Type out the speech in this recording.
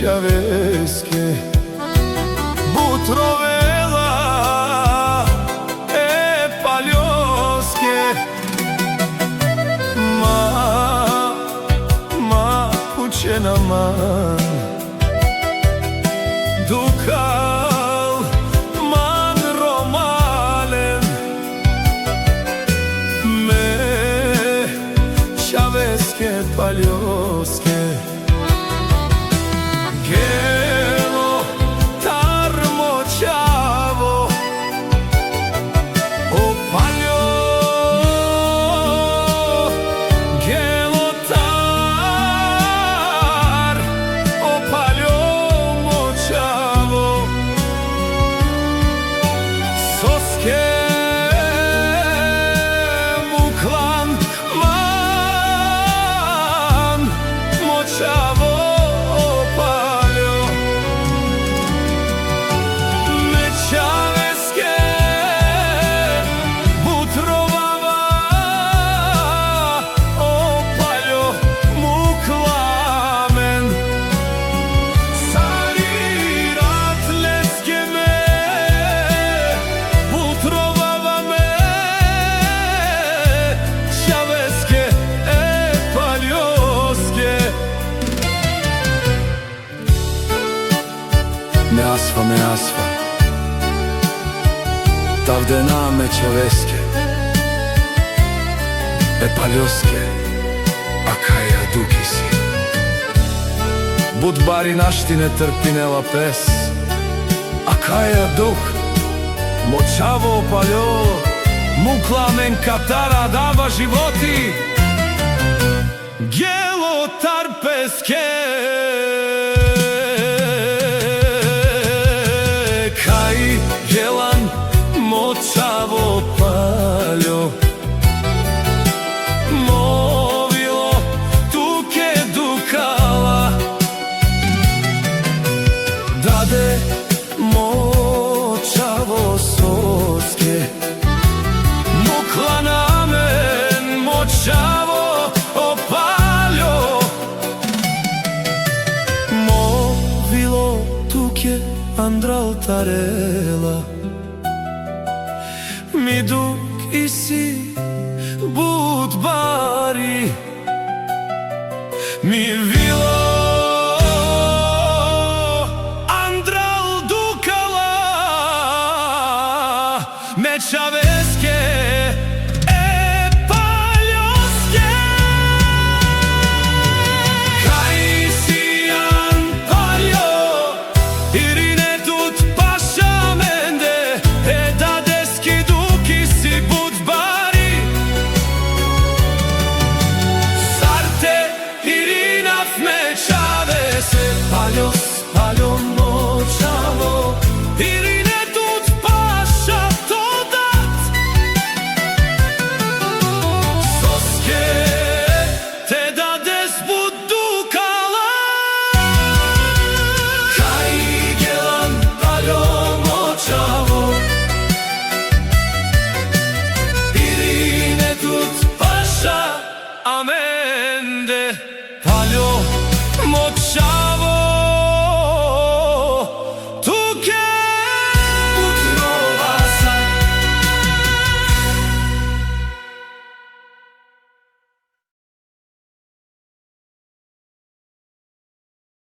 Mečaveske Butrovela Paljoske Ma Kućena man Dukal Man Romalen Mečaveske Paljoske Gelo tarmoćavo opaljo Gelo tar opaljo moćavo Soske muklan man moćavo Me asfa Tavdena Mečaveske Paljoske Akaja Dukisi Budbari naštine trpinela pes Akaja Duk Moćavo paljo Muklamen katara dava životi Gelo tarpeske Gelan moćavo paljo Movilo tuke dukala Dade moćavo soske Mukla namen moćavo opaljo Movilo tuke Andral tarela Mi duk isi budbari Mi vilo Andral dukala Mečaveske Paljo moćavo Irine tut paša to dat Soske te dades budukala Kaj gelan paljo moćavo Irine tut paša amende Paljo moćavo